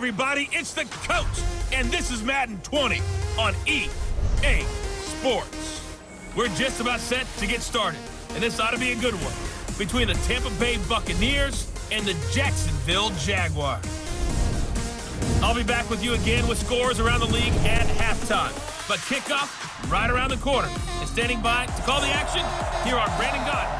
everybody, it's the coach, and this is Madden 20 on EA Sports. We're just about set to get started, and this ought to be a good one between the Tampa Bay Buccaneers and the Jacksonville Jaguars. I'll be back with you again with scores around the league at halftime, but kickoff right around the corner. And standing by to call the action, here are Brandon Gott.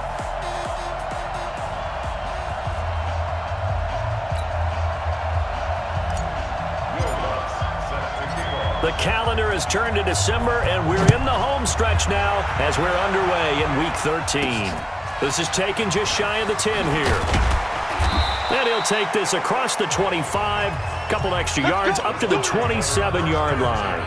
The calendar has turned to December, and we're in the home stretch now as we're underway in Week 13. This is taken just shy of the 10 here. And he'll take this across the 25, couple extra yards, up to the 27-yard line.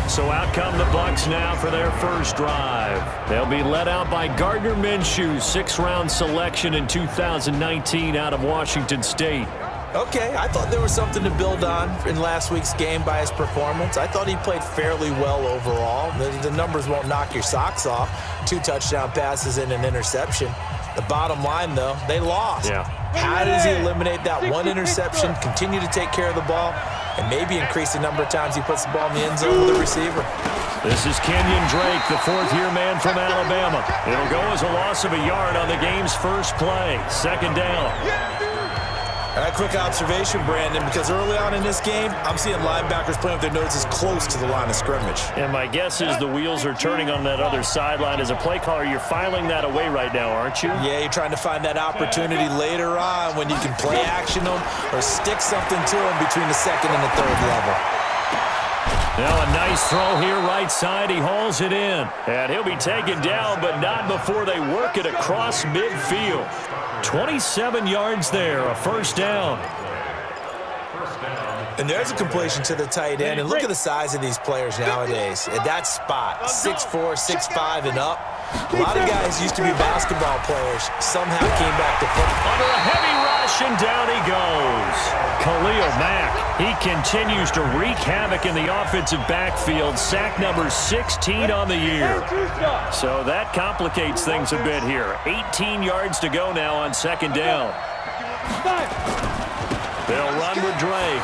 So out come the Bucs now for their first drive. They'll be led out by Gardner Minshew, sixth-round selection in 2019 out of Washington State. Okay, I thought there was something to build on in last week's game by his performance. I thought he played fairly well overall. The numbers won't knock your socks off. 2 touchdown passes and an interception. The bottom line, though, they lost. Yeah. How does he eliminate that one interception, continue to take care of the ball, and maybe increase the number of times he puts the ball in the end zone with the receiver? This is Kenyon Drake, the fourth-year man from Alabama. It'll go as a loss of a yard on the game's first play. Second down. All right, quick observation, Brandon, because early on in this game, I'm seeing linebackers playing with their noses close to the line of scrimmage. And my guess is the wheels are turning on that other sideline. As a play caller, you're filing that away right now, aren't you? Yeah, you're trying to find that opportunity later on when you can play action them or stick something to them between the second and the third level. Now a nice throw here right side. He hauls it in. And he'll be taken down, but not before they work it across midfield. 27 yards there, a first down. And there's a completion to the tight end. And look at the size of these players nowadays. At that spot, 6'4", 6'5", and up. A lot of guys used to be basketball players. Somehow came back to football. Under a heavy rush, and down he goes. Khalil Mack, he continues to wreak havoc in the offensive backfield. Sack number 16 on the year. So that complicates things a bit here. 18 yards to go now on second down. They'll run with Drake.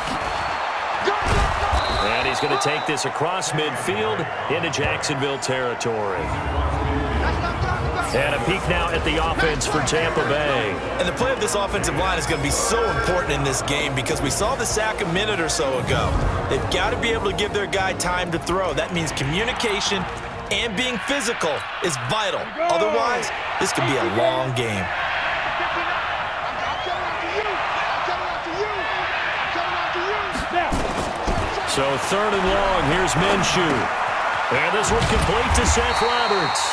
And he's going to take this across midfield into Jacksonville territory. And a peek now at the offense for Tampa Bay. And the play of this offensive line is going to be so important in this game because we saw the sack a minute or so ago. They've got to be able to give their guy time to throw. That means communication and being physical is vital. Otherwise, this could be a long game. So third and long, here's Minshew. And this one complete to Seth Roberts.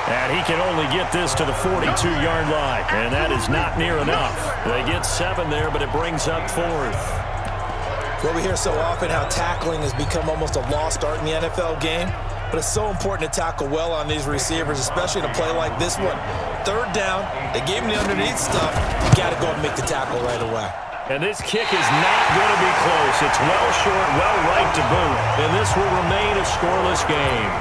And he can only get this to the 42-yard line. And that is not near enough. They get 7 there, but it brings up fourth. Well, we hear so often how tackling has become almost a lost art in the NFL game. But it's so important to tackle well on these receivers, especially in a play like this one. Third down, they gave him the underneath stuff. You got to go and make the tackle right away. And this kick is not going to be close. It's well short, well right to boot. And this will remain a scoreless game.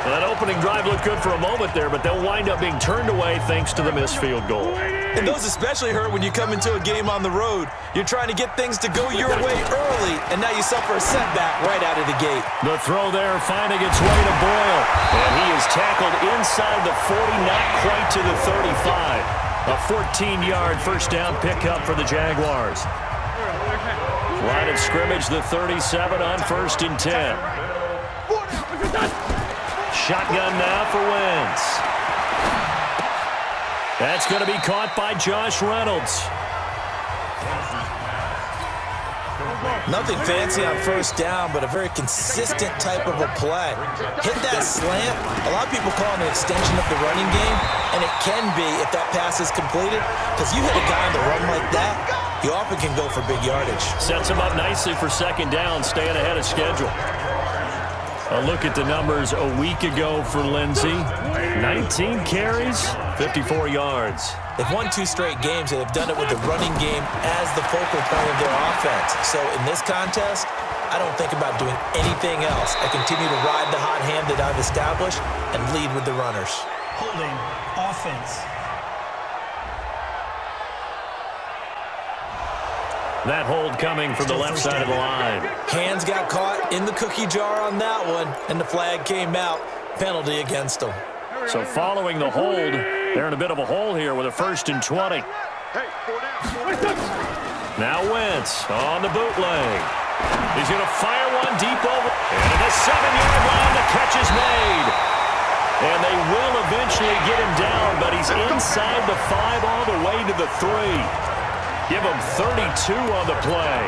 That opening drive looked good for a moment there, but they'll wind up being turned away thanks to the missed field goal. And those especially hurt when you come into a game on the road. You're trying to get things to go your way early, and now you suffer a setback right out of the gate. The throw there finding its way to Boyle. And he is tackled inside the 40, not quite to the 35. A 14-yard first down pickup for the Jaguars. Line of scrimmage, the 37 on 1st and 10. Shotgun now for Wentz. That's going to be caught by Josh Reynolds. Nothing fancy on first down, but a very consistent type of a play. Hit that slant. A lot of people call it an extension of the running game, and it can be if that pass is completed, because you hit a guy on the run like that, you often can go for big yardage. Sets him up nicely for second down, staying ahead of schedule. A look at the numbers a week ago for Lindsey. 19 carries, 54 yards. They've won 2 straight games, and they've done it with the running game as the focal point of their offense. So in this contest, I don't think about doing anything else. I continue to ride the hot hand that I've established and lead with the runners. Holding offense. That hold coming from the left side of the line. Hands got caught in the cookie jar on that one, and the flag came out. Penalty against them. So following the hold, they're in a bit of a hole here with a 1st and 20. Now Wentz on the bootleg. He's going to fire one deep over. And at the 7-yard line, the catch is made. And they will eventually get him down, but he's inside the 5 all the way to the 3. Give him 32 on the play.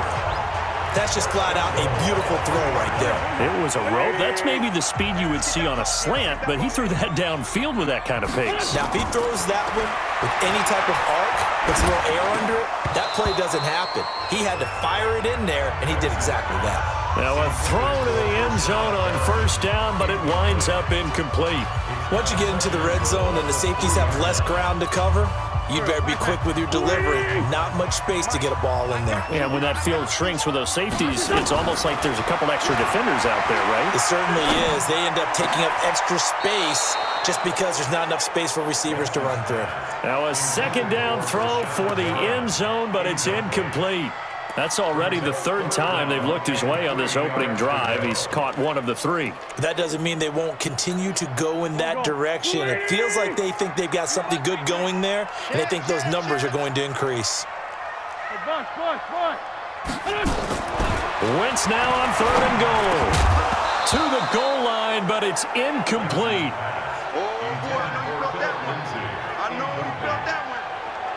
That's just flat out a beautiful throw right there. It was a rope. That's maybe the speed you would see on a slant, but he threw that downfield with that kind of pace. Now, if he throws that one with any type of arc, puts a little air under it, that play doesn't happen. He had to fire it in there, and he did exactly that. Now a throw to the end zone on 1st down, but it winds up incomplete. Once you get into the red zone and the safeties have less ground to cover, you better be quick with your delivery. Not much space to get a ball in there. Yeah, when that field shrinks with those safeties, it's almost like there's a couple extra defenders out there, right? It certainly is. They end up taking up extra space just because there's not enough space for receivers to run through. Now a 2nd down throw for the end zone, but it's incomplete. That's already the 3rd time they've looked his way on this opening drive. He's caught one of the 3. But that doesn't mean they won't continue to go in that direction. It feels like they think they've got something good going there, and they think those numbers are going to increase. Wentz now on 3rd and goal. To the goal line, but it's incomplete.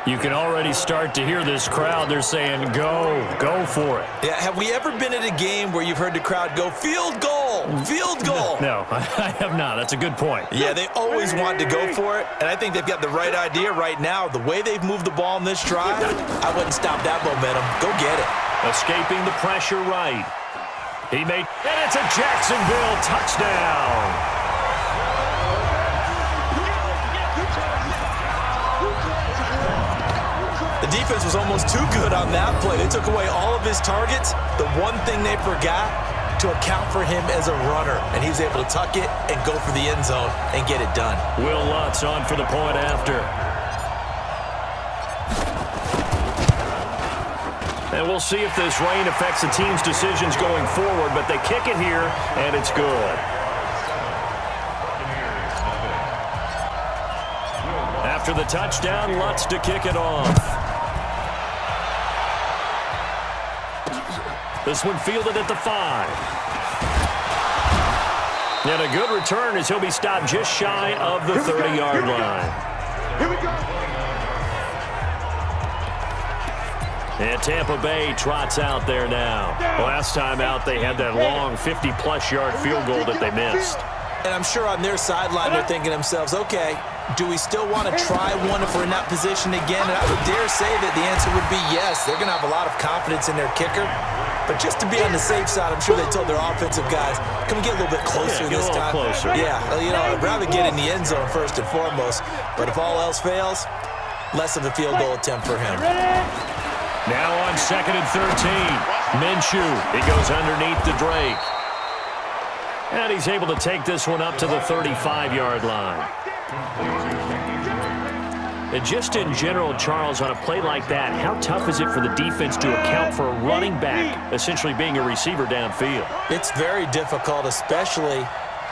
You can already start to hear this crowd. They're saying, go for it. Yeah, have we ever been at a game where you've heard the crowd go, field goal, field goal? No, I have not. That's a good point. Yeah, they always want to go for it, and I think they've got the right idea right now. The way they've moved the ball in this drive, I wouldn't stop that momentum. Go get it. Escaping the pressure right. He made, and it's a Jacksonville touchdown. The defense was almost too good on that play. They took away all of his targets. The one thing they forgot, to account for him as a runner, and he was able to tuck it and go for the end zone and get it done. Will Lutz on for the point after. And we'll see if this rain affects the team's decisions going forward, but they kick it here, and it's good. After the touchdown, Lutz to kick it off. This one fielded at the 5. And a good return as he'll be stopped just shy of the 30-yard line. Here we go. And Tampa Bay trots out there now. Last time out, they had that long 50-plus yard field goal that they missed. And I'm sure on their sideline, they're thinking to themselves, okay, do we still want to try one if we're in that position again? And I would dare say that the answer would be yes. They're going to have a lot of confidence in their kicker. But just to be on the safe side, I'm sure they told their offensive guys, can we get a little bit closer this time? Closer. Yeah, you know, I'd rather get in the end zone first and foremost. But if all else fails, less of a field goal attempt for him. Now on 2nd and 13. Minshew, he goes underneath to Drake. And he's able to take this one up to the 35-yard line. And just in general, Charles, on a play like that, how tough is it for the defense to account for a running back essentially being a receiver downfield? It's very difficult, especially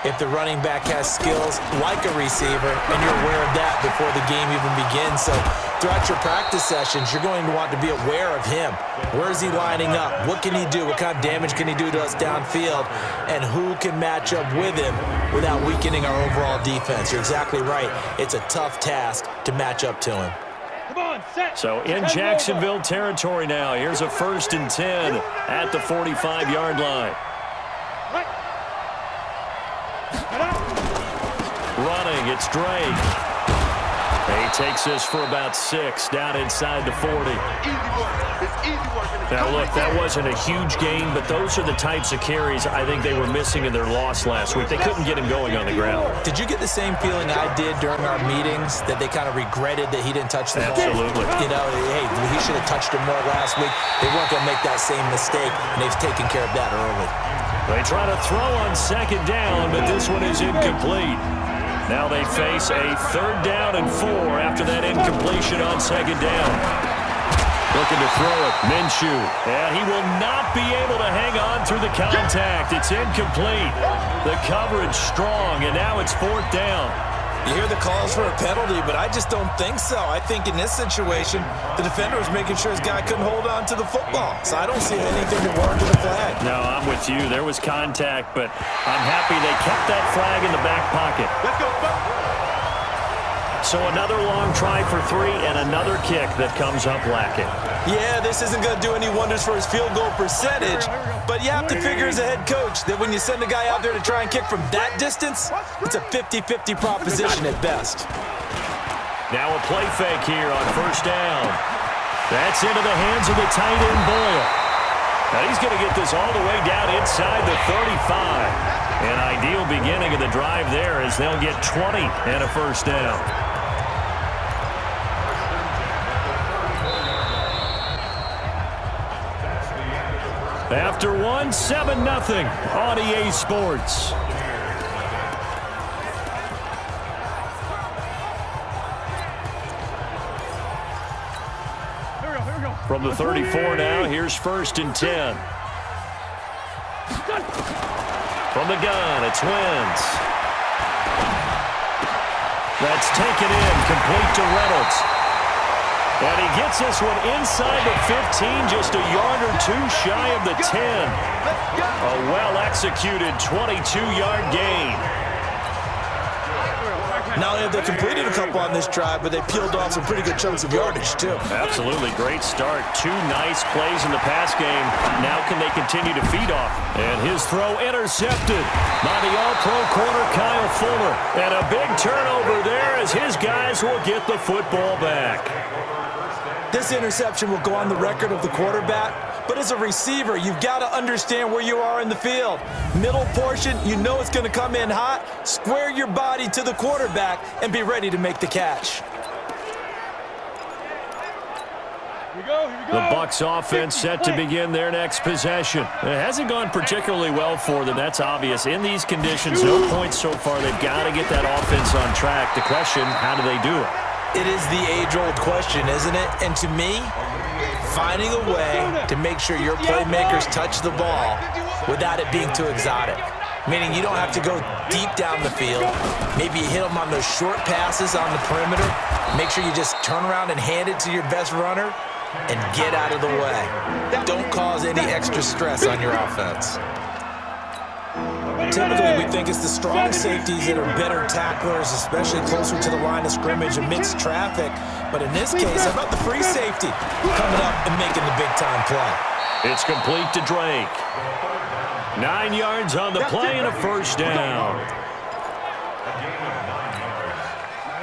if the running back has skills like a receiver, and you're aware of that before the game even begins. So throughout your practice sessions, you're going to want to be aware of him. Where is he lining up? What can he do? What kind of damage can he do to us downfield? And who can match up with him without weakening our overall defense? You're exactly right. It's a tough task to match up to him. So in Jacksonville territory now, here's a 1st and 10 at the 45-yard line. Running, it's Drake. He takes this for about 6 down inside the 40. Now, look, that wasn't a huge gain, but those are the types of carries I think they were missing in their loss last week. They couldn't get him going on the ground. Did you get the same feeling I did during our meetings, that they kind of regretted that he didn't touch the ball? Absolutely. You know, hey, he should have touched him more last week. They weren't going to make that same mistake, and they've taken care of that early. They try to throw on 2nd down, but this one is incomplete. Now they face a 3rd down and 4 after that incompletion on 2nd down. Looking to throw it. Minshew. And he will not be able to hang on through the contact. It's incomplete. The coverage strong, and now it's 4th down. You hear the calls for a penalty, but I just don't think so. I think in this situation, the defender was making sure his guy couldn't hold on to the football. So I don't see anything to warrant a flag. No, I'm with you. There was contact, but I'm happy they kept that flag in the back pocket. Let's go. So another long try for 3 and another kick that comes up lacking. Yeah, this isn't going to do any wonders for his field goal percentage, but you have to figure as a head coach that when you send a guy out there to try and kick from that distance, it's a 50-50 proposition at best. Now a play fake here on 1st down. That's into the hands of the tight end Boyle. Now he's going to get this all the way down inside the 35. An ideal beginning of the drive there as they'll get 20 and a 1st down. After 7-0 on EA Sports. From the 34 now, here's 1st and 10. From the gun, it's Wentz. That's taken in, complete to Reynolds. And he gets this one inside the 15, just a yard or 2 shy of the 10. A well-executed 22-yard gain. Not only have they completed a couple on this drive, but they peeled off some pretty good chunks of yardage, too. Absolutely. Great start. 2 nice plays in the pass game. Now can they continue to feed off? And his throw intercepted by the all-pro corner Kyle Fuller. And a big turnover there as his guys will get the football back. This interception will go on the record of the quarterback, but as a receiver, you've got to understand where you are in the field. Middle portion, you know it's going to come in hot. Square your body to the quarterback and be ready to make the catch. Here we go. The Bucs offense set to begin their next possession. It hasn't gone particularly well for them. That's obvious. In these conditions, no points so far. They've got to get that offense on track. The question, how do they do it? It is the age-old question, isn't it? And to me, finding a way to make sure your playmakers touch the ball without it being too exotic. Meaning you don't have to go deep down the field. Maybe you hit them on those short passes on the perimeter. Make sure you just turn around and hand it to your best runner and get out of the way. Don't cause any extra stress on your offense. Typically, we think it's the strong safeties that are better tacklers, especially closer to the line of scrimmage amidst traffic. But in this case, how about the free safety coming up and making the big-time play? It's complete to Drake. 9 yards on the play and a 1st down.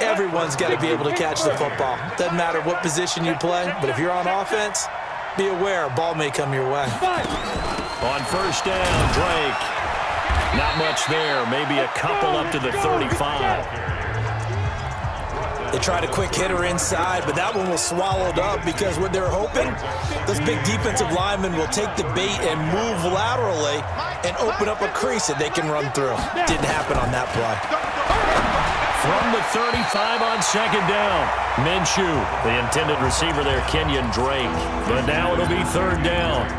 Everyone's got to be able to catch the football. Doesn't matter what position you play, but if you're on offense, be aware a ball may come your way. On 1st down, Drake. Not much there, maybe a couple up to the 35. They tried a quick hitter inside, but that one was swallowed up because what they're hoping, those big defensive linemen will take the bait and move laterally and open up a crease that they can run through. Didn't happen on that play. From the 35 on 2nd down, Minshew, the intended receiver there, Kenyon Drake. But now it'll be 3rd down.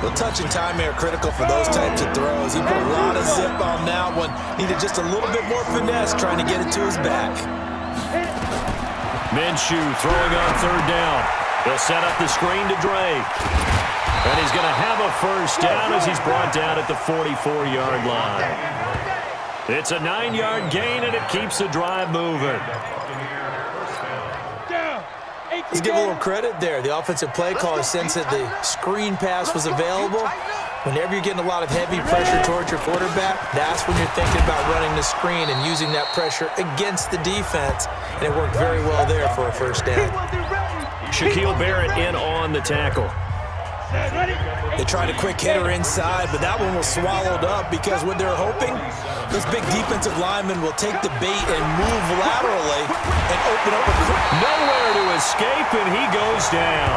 Well, touch and timing are critical for those types of throws. He put a lot of zip on that one. Needed just a little bit more finesse trying to get it to his back. Minshew throwing on 3rd down. He'll set up the screen to Drake. And he's going to have a 1st down as he's brought down at the 44-yard line. It's a 9-yard gain, and it keeps the drive moving. Let's give a little credit there. The offensive play caller sensed that the screen pass was available. Whenever you're getting a lot of heavy pressure towards your quarterback, that's when you're thinking about running the screen and using that pressure against the defense. And it worked very well there for a 1st down. Shaquille Barrett in on the tackle. They tried a quick hitter inside, but that one was swallowed up because what they're hoping, those big defensive linemen will take the bait and move laterally and open up a crease. Nowhere to escape, and he goes down.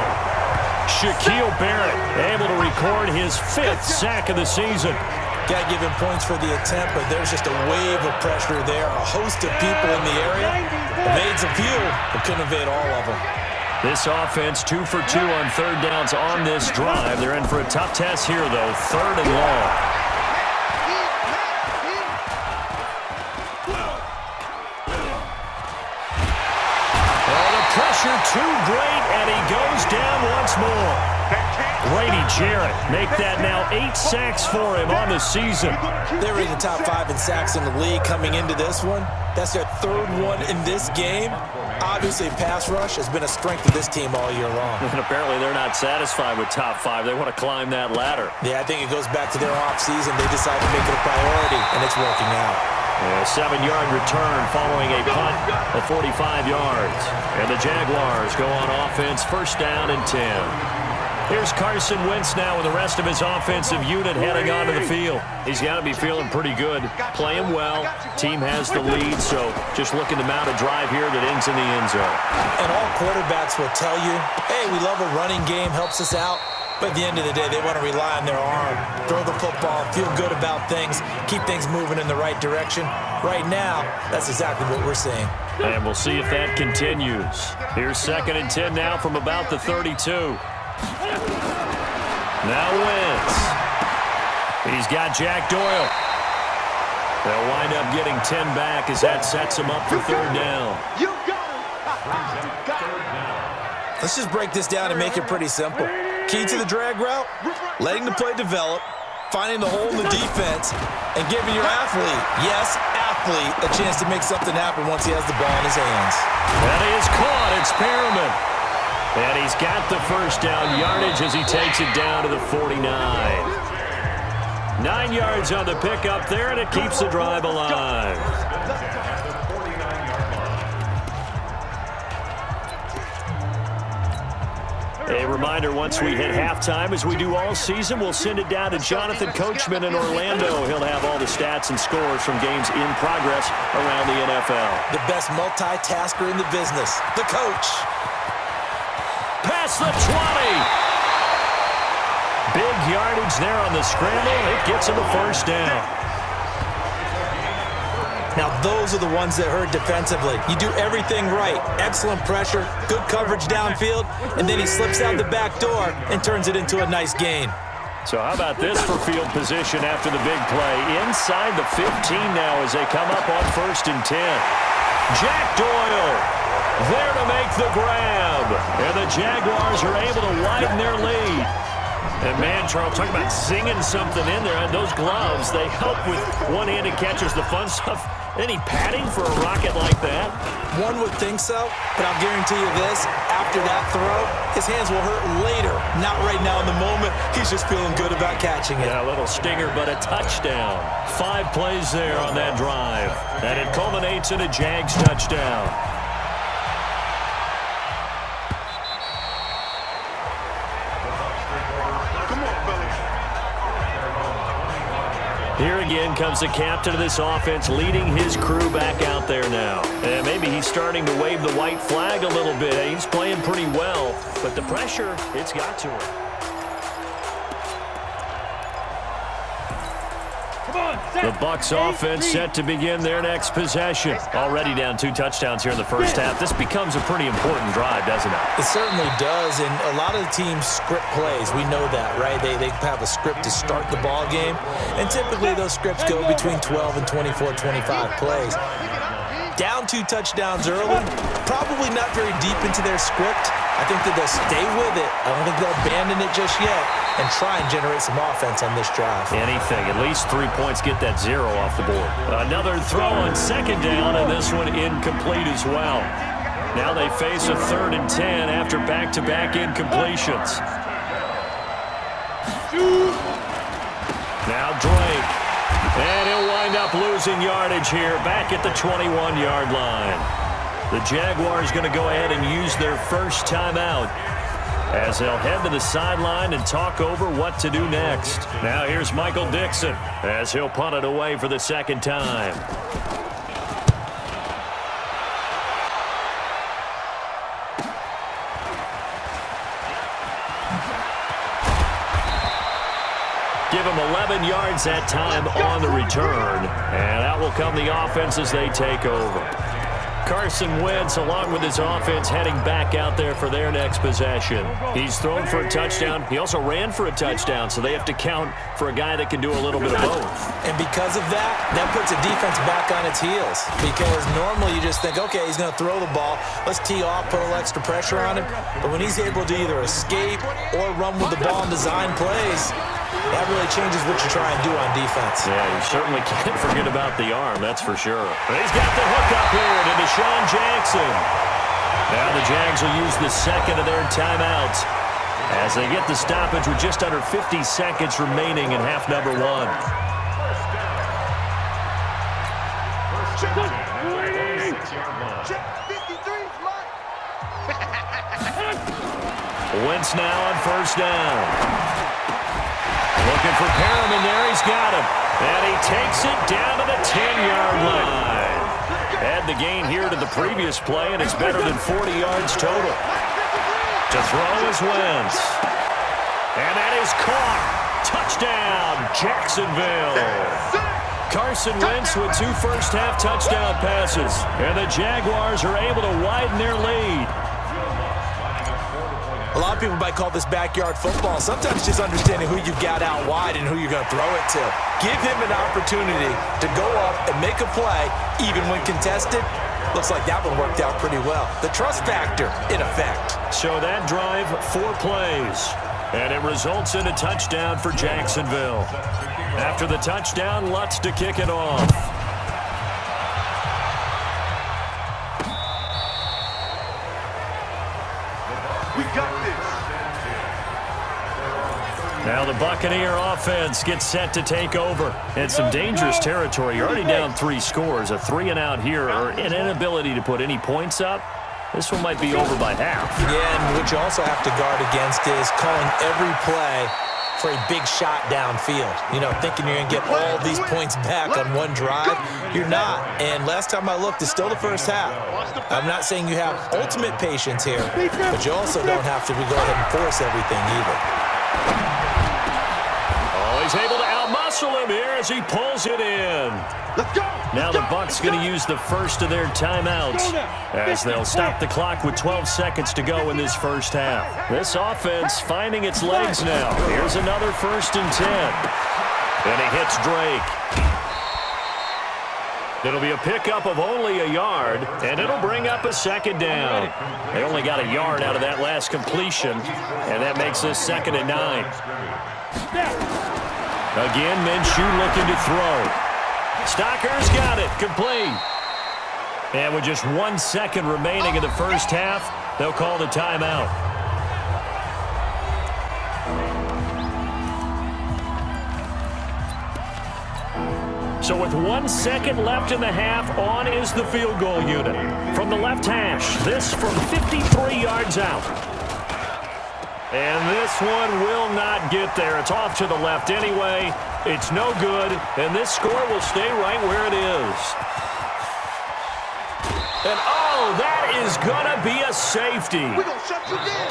Shaquille Barrett able to record his 5th sack of the season. Got to give him points for the attempt, but there's just a wave of pressure there. A host of people in the area. Evades a few, but couldn't evade all of them. This offense 2 for 2 on third downs on this drive. They're in for a tough test here, though. 3rd and long. Oh, the pressure too great, and he goes down once more. Grady Jarrett make that now 8 sacks for him on the season. They were in the top 5 in sacks in the league coming into this one. That's their 3rd one in this game. Obviously, pass rush has been a strength of this team all year long. And apparently they're not satisfied with top 5. They want to climb that ladder. Yeah, I think it goes back to their offseason. They decided to make it a priority, and it's working out. A 7-yard return following a punt of 45 yards. And the Jaguars go on offense, 1st down and 10. Here's Carson Wentz now with the rest of his offensive unit heading onto the field. He's got to be feeling pretty good, playing well. Team has the lead, so just looking to mount a drive here that ends in the end zone. And all quarterbacks will tell you, hey, we love a running game, helps us out. But at the end of the day, they want to rely on their arm, throw the football, feel good about things, keep things moving in the right direction. Right now, that's exactly what we're seeing. And we'll see if that continues. Here's 2nd and 10 now from about the 32. Now Wentz. He's got Jack Doyle. They'll wind up getting 10 back as that sets him up for 3rd down. You got him. Let's just break this down and make it pretty simple. Key to the drag route, letting the play develop, finding the hole in the defense, and giving your athlete, yes, athlete, a chance to make something happen once he has the ball in his hands. That is caught. It's Perriman. And he's got the 1st down yardage as he takes it down to the 49. 9 yards on the pickup there, and it keeps the drive alive. A reminder, once we hit halftime, as we do all season, we'll send it down to Jonathan Coachman in Orlando. He'll have all the stats and scores from games in progress around the NFL. The best multitasker in the business, the coach. Past the 20. Big yardage there on the scramble. It gets him a 1st down. Now, those are the ones that hurt defensively. You do everything right. Excellent pressure, good coverage downfield, and then he slips out the back door and turns it into a nice gain. So how about this for field position after the big play? Inside the 15 now as they come up on 1st and 10. Jack Doyle there to make the grab. And the Jaguars are able to widen their lead. And man, Charles, talk about singing something in there. And those gloves, they help with one-handed catches, the fun stuff. Any padding for a rocket like that? One would think so, but I'll guarantee you this. After that throw, his hands will hurt later. Not right now in the moment. He's just feeling good about catching it. Yeah, a little stinger, but a touchdown. 5 plays there on that drive. And it culminates in a Jags touchdown. Here again comes the captain of this offense, leading his crew back out there now. And maybe he's starting to wave the white flag a little bit. He's playing pretty well, but the pressure, it's got to him. The Bucs offense set to begin their next possession. Already down 2 touchdowns here in the first half. This becomes a pretty important drive, doesn't it? It certainly does, and a lot of the teams script plays. We know that, right? They have a script to start the ball game, and typically those scripts go between 12 and 24, 25 plays. Down 2 touchdowns early, probably not very deep into their script. I think that they'll stay with it. I don't think they'll abandon it just yet and try and generate some offense on this drive. Anything. At least 3 points, get that 0 off the board. Another throw on 2nd down, and this one incomplete as well. Now they face a 3rd and 10 after back-to-back incompletions. Now Drake. And he'll wind up losing yardage here back at the 21-yard line. The Jaguars going to go ahead and use their first timeout as they'll head to the sideline and talk over what to do next. Now here's Michael Dixon as he'll punt it away for the 2nd time. Give him 11 yards that time on the return. And out will come the offense as they take over. Carson Wentz, along with his offense, heading back out there for their next possession. He's thrown for a touchdown. He also ran for a touchdown, so they have to count for a guy that can do a little bit of both. And because of that, that puts a defense back on its heels. Because normally you just think, okay, he's going to throw the ball. Let's tee off, put a little extra pressure on him. But when he's able to either escape or run with the ball and design plays, that really changes what you try and do on defense. Yeah, you certainly can't forget about the arm, that's for sure. But he's got the hook up here to Deshaun Jackson. Now the Jags will use the second of their timeouts as they get the stoppage with just under 50 seconds remaining in half number one. Wentz now on first down. Looking for Perriman there. He's got him. And he takes it down to the 10-yard line. Add the gain here to the previous play, and it's better than 40 yards total. To throw is Wentz. And that is caught. Touchdown, Jacksonville. Carson Wentz with 2 first-half touchdown passes. And the Jaguars are able to widen their lead. A lot of people might call this backyard football. Sometimes just understanding who you got out wide and who you're going to throw it to. Give him an opportunity to go up and make a play, even when contested. Looks like that one worked out pretty well. The trust factor, in effect. So that drive, 4 plays. And it results in a touchdown for Jacksonville. After the touchdown, Lutz to kick it off. We got this. Now the Buccaneer offense gets set to take over. And some dangerous territory. You're already down 3 scores. A 3-and-out here, or an inability to put any points up. This one might be over by half. Yeah, and what you also have to guard against is calling every play for a big shot downfield. You know, thinking you're going to get all these points back on one drive. You're not. And last time I looked, it's still the first half. I'm not saying you have ultimate patience here, but you also don't have to go ahead and force everything either. Oh, he's able to outmuscle him here as he pulls it in. Let's go. Now the Bucs going to use the first of their timeouts as they'll stop the clock with 12 seconds to go in this first half. This offense finding its legs now. Here's another 1st and 10. And he hits Drake. It'll be a pickup of only a yard, and it'll bring up a 2nd down. They only got a yard out of that last completion, and that makes this 2nd and 9. Again, Minshew looking to throw. Stocker's got it, complete. And with just 1 second remaining in the first half, they'll call the timeout. So with 1 second left in the half, on is the field goal unit. From the left hash, this from 53 yards out. And this one will not get there. It's off to the left anyway. It's no good, and this score will stay right where it is. And oh, that is going to be a safety.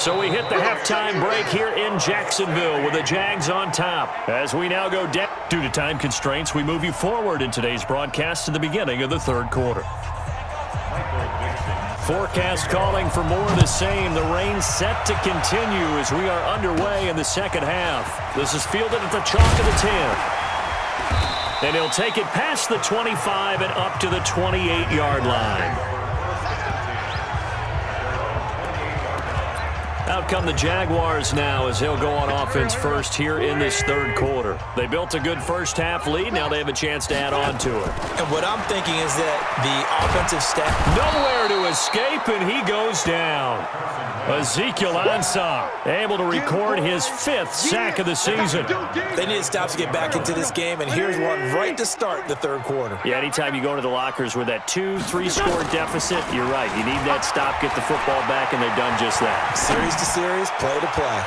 So we hit the halftime break here in Jacksonville with the Jags on top. As we now go down. Due to time constraints, we move you forward in today's broadcast to the beginning of the 3rd quarter. Forecast calling for more of the same. The rain set to continue as we are underway in the 2nd half. This is fielded at the chalk of the 10. And he'll take it past the 25 and up to the 28-yard line. Out come the Jaguars now as they'll go on offense first here in this 3rd quarter. They built a good first half lead. Now they have a chance to add on to it. And what I'm thinking is that the offensive staff... Nowhere to escape, and he goes down. Ezekiel Ansah able to record his 5th sack of the season. They need to stop to get back into this game, and here's one right to start the 3rd quarter. Yeah, anytime you go to the lockers with that 2-3 score deficit, you're right. You need that stop, get the football back, and they've done just that. Series to series, play to play.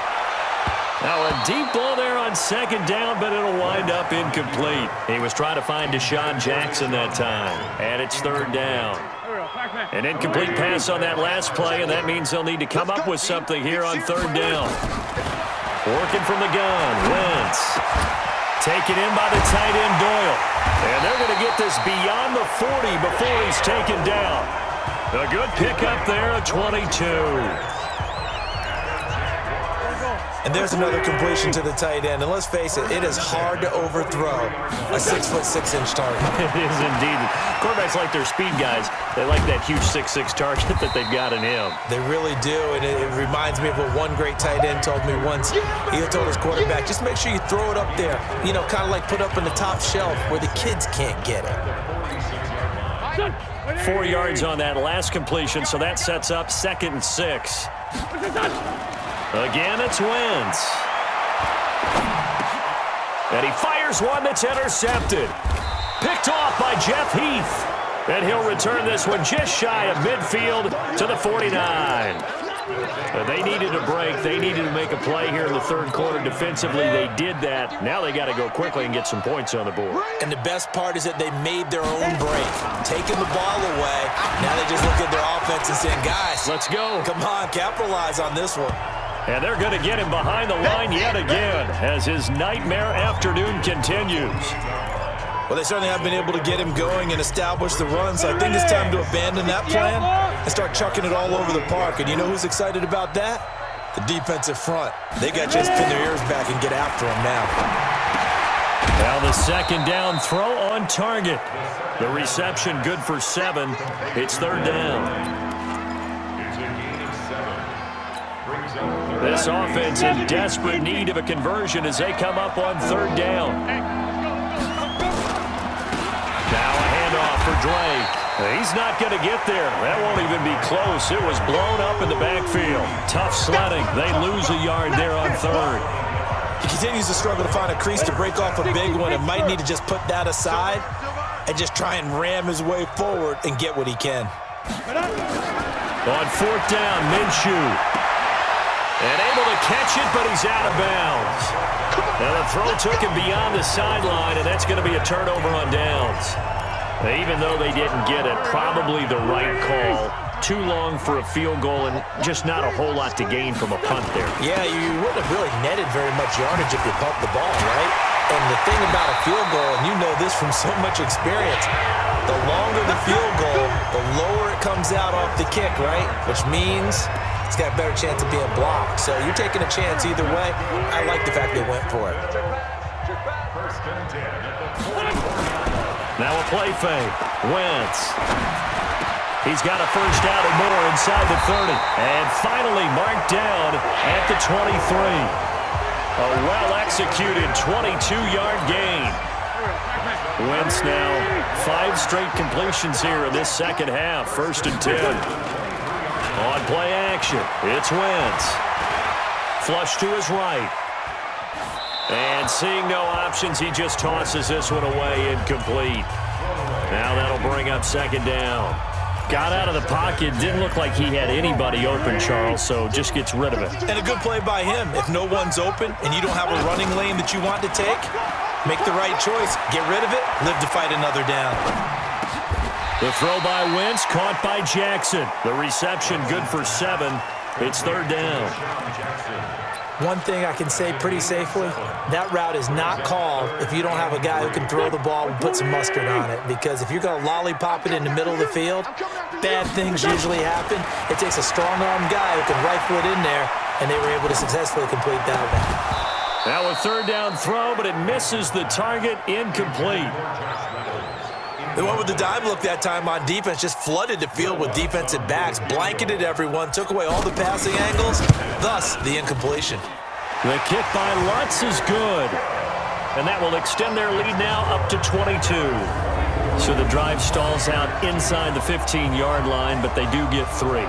Now a deep ball there on 2nd down, but it'll wind up incomplete. He was trying to find Deshaun Jackson that time, and it's 3rd down. An incomplete pass on that last play, and that means they'll need to come up with something here on 3rd down. Working from the gun, Wentz. Taken in by the tight end, Doyle. And they're going to get this beyond the 40 before he's taken down. A good pickup there, a 22. And there's another completion to the tight end. And let's face it, it is hard to overthrow a 6'6" target. It is indeed. Quarterbacks like their speed guys. They like that huge 6'6" target that they've got in him. They really do, and it reminds me of what one great tight end told me once. He told his quarterback, just make sure you throw it up there, you know, kind of like put up in the top shelf where the kids can't get it. 4 yards on that last completion, so that sets up 2nd and 6. Again, it's Wentz. And he fires one that's intercepted. Picked off by Jeff Heath. And he'll return this one just shy of midfield to the 49. They needed a break. They needed to make a play here in the third quarter defensively. They did that. Now they got to go quickly and get some points on the board. And the best part is that they made their own break, taking the ball away. Now they just look at their offense and saying, guys, let's go. Come on, capitalize on this one. And they're going to get him behind the line yet again as his nightmare afternoon continues. Well, they certainly have been able to get him going and establish the run, so I think it's time to abandon that plan and start chucking it all over the park. And you know who's excited about that? The defensive front. They got just pin their ears back and get after him now. Now the second down throw on target. The reception good for 7. It's 3rd down. This offense in desperate need of a conversion as they come up on 3rd down. Now a handoff for Drake. He's not going to get there. That won't even be close. It was blown up in the backfield. Tough sledding. They lose a yard there on 3rd. He continues to struggle to find a crease to break off a big one and might need to just put that aside and just try and ram his way forward and get what he can. On 4th down, Minshew. And able to catch it, but he's out of bounds. Now the throw took him beyond the sideline, and that's going to be a turnover on downs. Even though they didn't get it, probably the right call. Too long for a field goal and just not a whole lot to gain from a punt there. Yeah, you wouldn't have really netted very much yardage if you pumped the ball, right? And the thing about a field goal, and you know this from so much experience, the longer the field goal, the lower it comes out off the kick, right? Which means it's got a better chance of being blocked. So you're taking a chance either way. I like the fact they went for it. Now a play fake. Wentz. He's got a first down and more inside the 30. And finally marked down at the 23. A well-executed 22-yard gain. Wentz now 5 straight completions here in this second half. 1st and 10. On play action, it's Wentz. Flush to his right. And seeing no options, he just tosses this one away, incomplete. Now that'll bring up 2nd down. Got out of the pocket, didn't look like he had anybody open, Charles, so just gets rid of it. And a good play by him. If no one's open and you don't have a running lane that you want to take, make the right choice, get rid of it, live to fight another down. The throw by Wentz, caught by Jackson. The reception good for 7. It's 3rd down. One thing I can say pretty safely, that route is not called if you don't have a guy who can throw the ball and put some mustard on it. Because if you're going to lollipop it in the middle of the field, bad things usually happen. It takes a strong-armed guy who can rifle it in there, and they were able to successfully complete that one. Now a 3rd down throw, but it misses the target, incomplete. They went with the dive look that time on defense, just flooded the field with defensive backs, blanketed everyone, took away all the passing angles, thus the incompletion. The kick by Lutz is good, and that will extend their lead now up to 22. So the drive stalls out inside the 15-yard line, but they do get 3.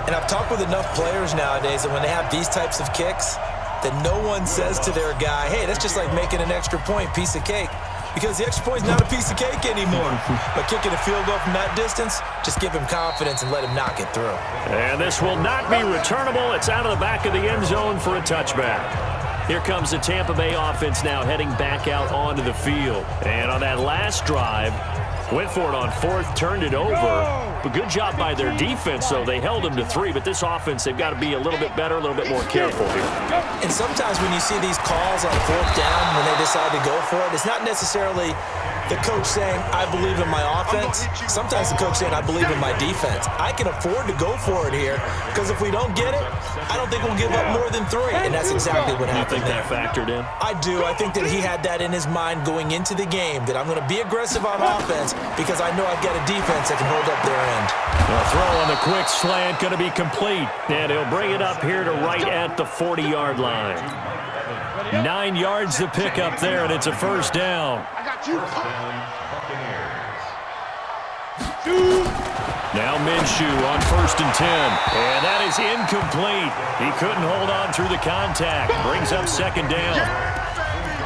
And I've talked with enough players nowadays that when they have these types of kicks, that no one says to their guy, hey, that's just like making an extra point, piece of cake. Because the extra point is not a piece of cake anymore. But kicking a field goal from that distance, just give him confidence and let him knock it through. And this will not be returnable. It's out of the back of the end zone for a touchback. Here comes the Tampa Bay offense now heading back out onto the field. And on that last drive, went for it on 4th, turned it over. But good job by their defense, though. They held them to 3, but this offense, they've got to be a little bit better, a little bit more careful here. And sometimes when you see these calls on 4th down, when they decide to go for it, it's not necessarily the coach saying, I believe in my offense. Sometimes the coach saying, I believe in my defense. I can afford to go for it here because if we don't get it, I don't think we'll give up more than 3. And that's exactly what happened there. You think that factored in? I do. I think that he had that in his mind going into the game, that I'm going to be aggressive on offense because I know I've got a defense that can hold up their end. The throw on the quick slant going to be complete. And he'll bring it up here to right at the 40-yard line. 9 yards to pick up there, and it's a first down. Now Minshew on 1st and 10. And that is incomplete. He couldn't hold on through the contact. Brings up 2nd down.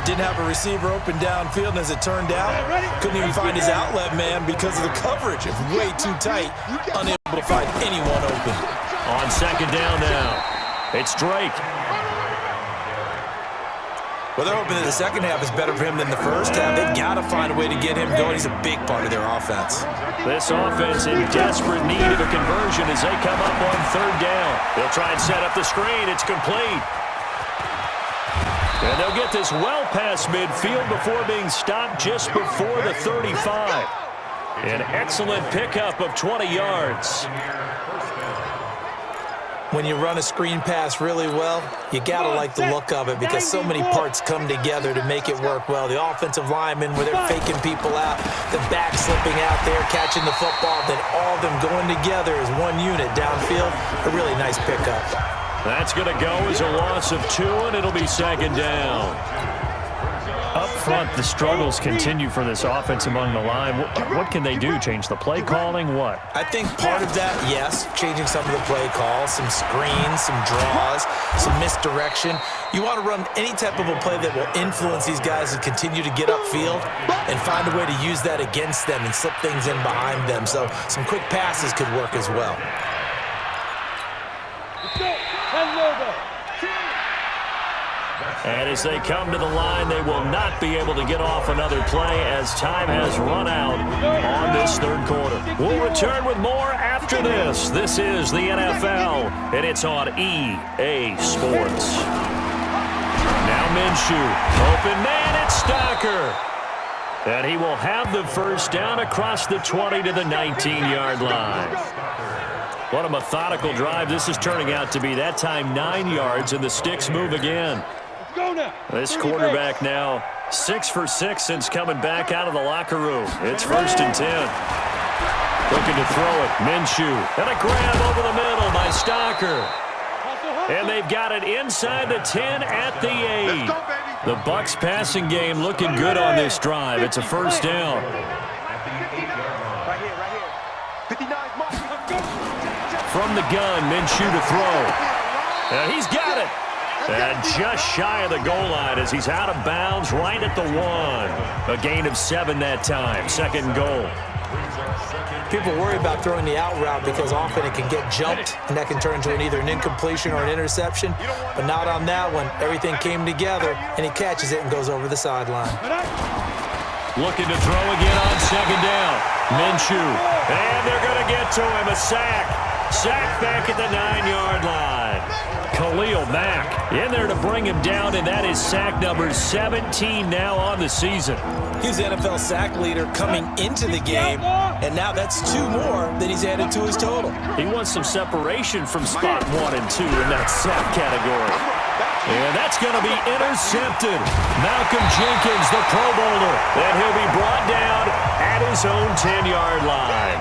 Didn't have a receiver open downfield, and as it turned out, couldn't even find his outlet man because of the coverage. It was way too tight, unable to find anyone open. On 2nd down now, it's Drake. Well, they're hoping that the second half is better for him than the first half. They've got to find a way to get him going. He's a big part of their offense. This offense in desperate need of a conversion as they come up on 3rd down. They'll try and set up the screen. It's complete. And they'll get this well past midfield before being stopped just before the 35. An excellent pickup of 20 yards. When you run a screen pass really well, you got to like the look of it because so many parts come together to make it work well. The offensive linemen, where they're faking people out, the back slipping out there, catching the football, then all of them going together as one unit downfield. A really nice pickup. That's going to go as a loss of 2, and it'll be 2nd down. Up front, the struggles continue for this offense among the line. What can they do? Change the play calling? What? I think part of that, yes, changing some of the play calls, some screens, some draws, some misdirection. You want to run any type of a play that will influence these guys and continue to get upfield and find a way to use that against them and slip things in behind them. So some quick passes could work as well. And as they come to the line, they will not be able to get off another play as time has run out on this 3rd quarter. We'll return with more after this. This is the NFL, and it's on EA Sports. Now Minshew, open man, it's Stocker. And he will have the first down across the 20 to the 19-yard line. What a methodical drive this is turning out to be. That time 9 yards, and the sticks move again. This quarterback now 6 for 6 since coming back out of the locker room. It's 1st and 10. Looking to throw it. Minshew. And a grab over the middle by Stocker. And they've got it inside the 10 at the 8. The Bucs passing game looking good on this drive. It's a first down. From the gun, Minshew to throw. And he's got it. And just shy of the goal line as he's out of bounds right at the 1. A gain of 7 that time. 2nd goal. People worry about throwing the out route because often it can get jumped, and that can turn into either an incompletion or an interception. But not on that one. Everything came together, and he catches it and goes over the sideline. Looking to throw again on 2nd down. Minshew. And they're going to get to him. A sack. Sack back at the 9-yard line. Khalil Mack in there to bring him down, and that is sack number 17 now on the season. He's the NFL sack leader coming into the game, and now that's 2 more that he's added to his total. He wants some separation from spot 1 and 2 in that sack category. And that's going to be intercepted. Malcolm Jenkins, the Pro Bowler, and he'll be brought down at his own 10-yard line.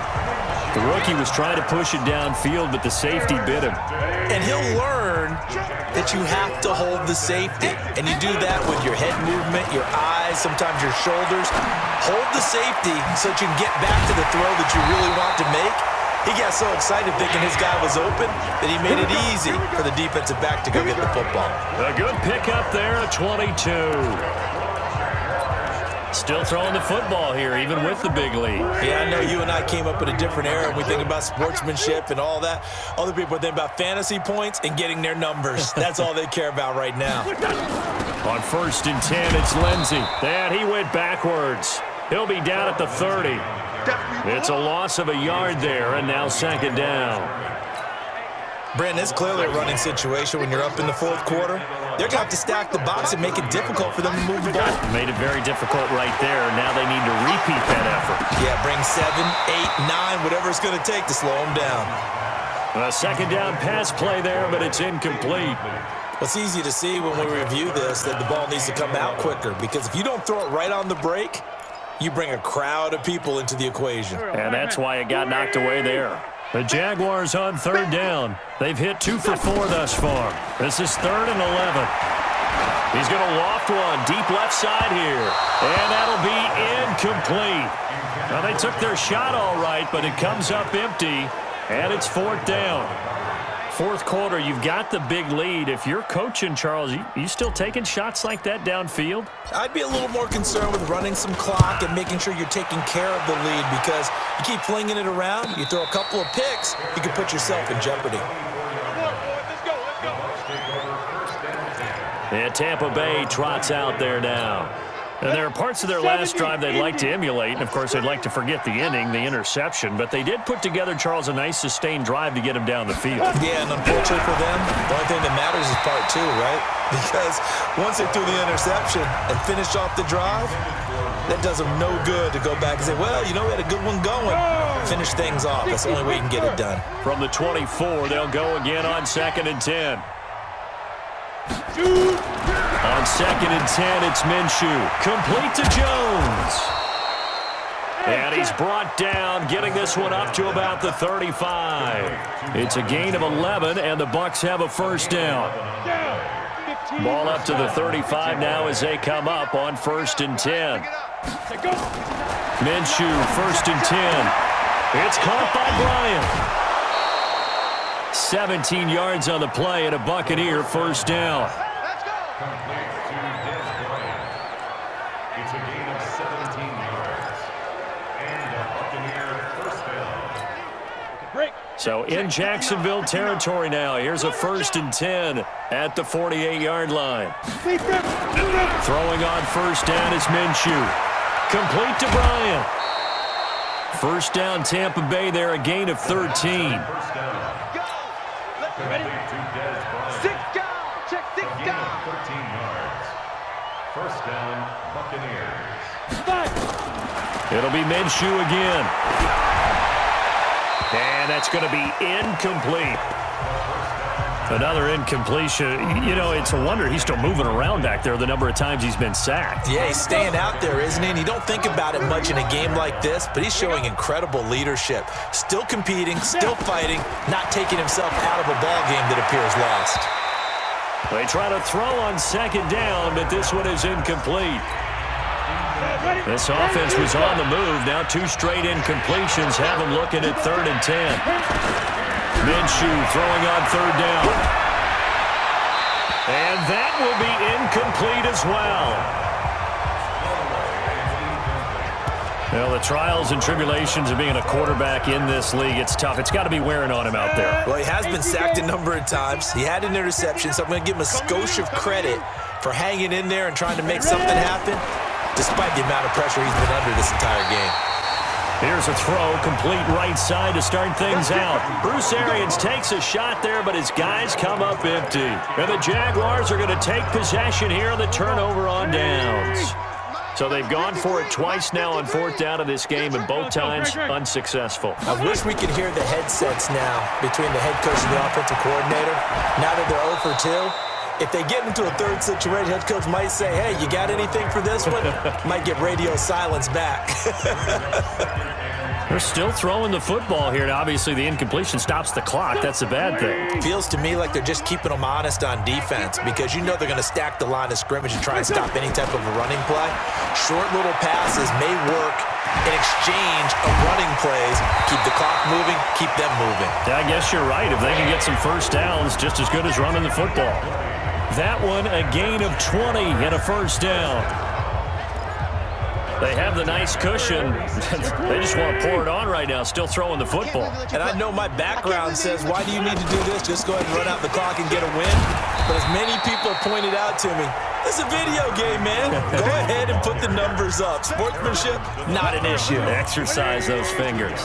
The rookie was trying to push it downfield, but the safety bit him. And he'll learn that you have to hold the safety. And you do that with your head movement, your eyes, sometimes your shoulders. Hold the safety so that you can get back to the throw that you really want to make. He got so excited thinking his guy was open that he made it easy for the defensive back to go get the football. A good pickup there at 22. Still throwing the football here, even with the big lead. Yeah, I know you and I came up in a different era and we think about sportsmanship and all that. Other people think about fantasy points and getting their numbers. That's all they care about right now. On 1st and 10, it's Lindsey. And he went backwards. He'll be down at the 30. It's a loss of a yard there, and now 2nd down. Brandon, it's clearly a running situation when you're up in the 4th quarter. They're going to have to stack the box and make it difficult for them to move the ball. Made it very difficult right there. Now they need to repeat that effort. Yeah, bring 7, 8, 9, whatever it's going to take to slow them down. A second down pass play there, but it's incomplete. It's easy to see when we review this that the ball needs to come out quicker, because if you don't throw it right on the break, you bring a crowd of people into the equation. And that's why it got knocked away there. The Jaguars on third down. They've hit 2 for 4 thus far. This is 3rd and 11. He's going to loft one deep left side here. And that'll be incomplete. Now, they took their shot all right, but it comes up empty. And it's 4th down. Fourth quarter, you've got the big lead. If you're coaching, Charles, you still taking shots like that downfield? I'd be a little more concerned with running some clock and making sure you're taking care of the lead, because you keep flinging it around, you throw a couple of picks, you can put yourself in jeopardy. And Tampa Bay trots out there now. And there are parts of their last drive they'd like to emulate, and, of course, they'd like to forget the inning, the interception. But they did put together, Charles, a nice sustained drive to get him down the field. Yeah, and unfortunately for them, the only thing that matters is part 2, right? Because once they threw the interception and finished off the drive, that does them no good to go back and say, well, you know, we had a good one going. Finish things off. That's the only way you can get it done. From the 24, they'll go again on 2nd and 10. On 2nd and 10, it's Minshew. Complete to Jones. And he's brought down, getting this one up to about the 35. It's a gain of 11, and the Bucs have a first down. Ball up to the 35 now as they come up on 1st and 10. Minshew, 1st and 10. It's caught by Bryant. 17 yards on the play, and a Buccaneer first down. It's a gain of 17 yards. And a Buccaneer first down. So in Jacksonville territory now. Here's a 1st and 10 at the 48-yard line. Throwing on first down is Minshew. Complete to Bryant. First down Tampa Bay there, a gain of 13. Ready? 6 down. Check 6 down. 13 yards. First down, Buccaneers. It'll be Minshew again. And that's going to be incomplete. Another incompletion. You know, it's a wonder he's still moving around back there the number of times he's been sacked. Yeah, he's staying out there, isn't he? And you don't think about it much in a game like this, but he's showing incredible leadership. Still competing, still fighting, not taking himself out of a ball game that appears lost. They try to throw on 2nd down, but this one is incomplete. This offense was on the move. Now 2 straight incompletions have them looking at 3rd and 10. Minshew throwing on 3rd down. And that will be incomplete as well. Well, the trials and tribulations of being a quarterback in this league, it's tough. It's got to be wearing on him out there. Well, he has been sacked a number of times. He had an interception, so I'm going to give him a skosh of credit for hanging in there and trying to make something happen, despite the amount of pressure he's been under this entire game. Here's a throw, complete right side to start things out. Bruce Arians takes a shot there, but his guys come up empty. And the Jaguars are going to take possession here on the turnover on downs. So they've gone for it twice now on 4th down of this game, and both times unsuccessful. I wish we could hear the headsets now between the head coach and the offensive coordinator. Now that they're 0 for 2, if they get into a 3rd situation, head coach might say, hey, you got anything for this one? Might get radio silence back. They're still throwing the football here. Now, obviously, the incompletion stops the clock. That's a bad thing. Feels to me like they're just keeping them honest on defense, because you know they're going to stack the line of scrimmage and try and stop any type of a running play. Short little passes may work in exchange of running plays. Keep the clock moving, keep them moving. Yeah, I guess you're right. If they can get some first downs, just as good as running the football. That one, a gain of 20 and a first down. They have the nice cushion. They just want to pour it on right now, still throwing the football. And I know my background says, why do you need to do this? Just go ahead and run out the clock and get a win. But as many people pointed out to me, this is a video game, man. Go ahead and put the numbers up. Sportsmanship, not an issue. Exercise those fingers.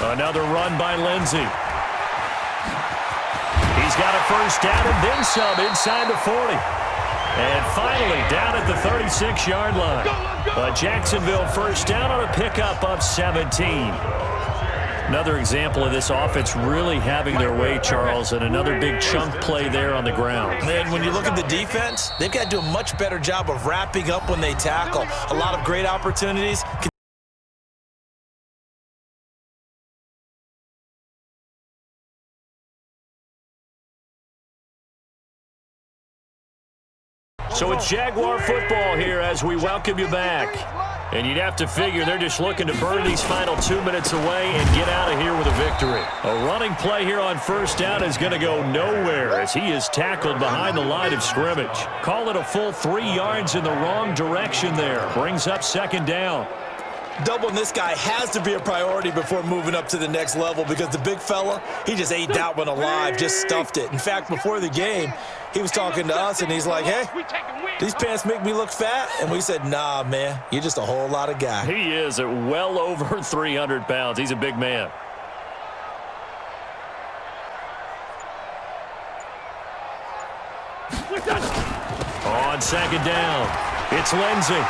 Another run by Lindsey. He's He's got a first down and then some inside the 40. And finally down at the 36-yard line. A Jacksonville first down on a pickup of 17. Another example of this offense really having their way, Charles, and another big chunk play there on the ground. And when you look at the defense, they've got to do a much better job of wrapping up when they tackle. A lot of great opportunities. So it's Jaguar football here as we welcome you back. And you'd have to figure they're just looking to burn these final 2 minutes away and get out of here with a victory. A running play here on first down is going to go nowhere as he is tackled behind the line of scrimmage. Call it a full 3 yards in the wrong direction there. Brings up second down. Doubling this guy has to be a priority before moving up to the next level because the big fella, he just ate that one alive, just stuffed it. In fact, before the game, he was talking to us, and he's like, hey, these pants make me look fat? And we said, nah, man, you're just a whole lot of guy. He is at well over 300 pounds. He's a big man. On second down, it's Lindsey.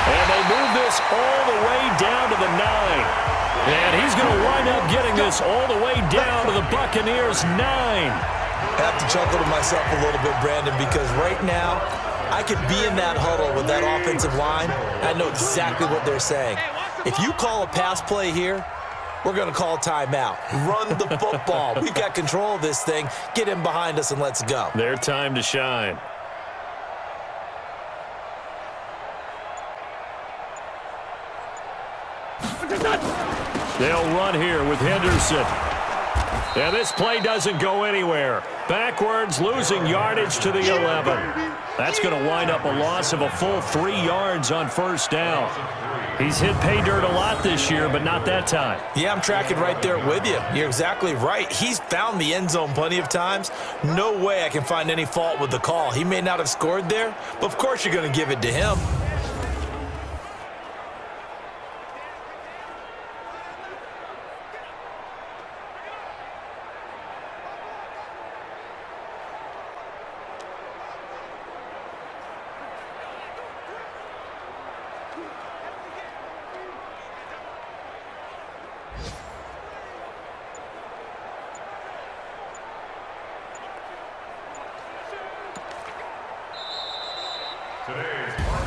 And they move this all the way down to the 9. And he's going to wind up getting this all the way down to the Buccaneers' 9. I have to chuckle to myself a little bit, Brandon, because right now I could be in that huddle with that offensive line. I know exactly what they're saying. If you call a pass play here, we're going to call timeout. Run the football. We've got control of this thing. Get him behind us and let's go. Their time to shine. They'll run here with Henderson. And this play doesn't go anywhere. Backwards, losing yardage to the 11. That's going to wind up a loss of a full 3 yards on first down. He's hit pay dirt a lot this year, but not that time. Yeah, I'm tracking right there with you. You're exactly right. He's found the end zone plenty of times. No way I can find any fault with the call. He may not have scored there, but of course you're going to give it to him.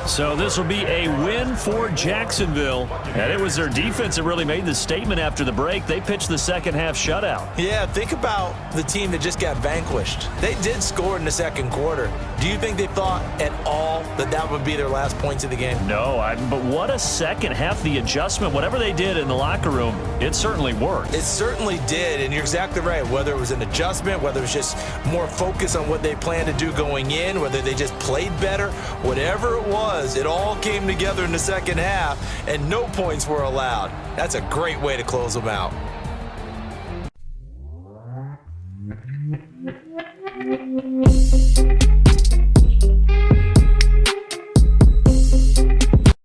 So this will be a win for Jacksonville. And it was their defense that really made the statement after the break. They pitched the second half shutout. Yeah, think about the team that just got vanquished. They did score in the second quarter. Do you think they thought at all that that would be their last points of the game? No, but what a second half. The adjustment, whatever they did in the locker room, it certainly worked. It certainly did, and you're exactly right. Whether it was an adjustment, whether it was just more focus on what they planned to do going in, whether they just played better, whatever it was, it all came together in the second half, and no points were allowed. That's a great way to close them out.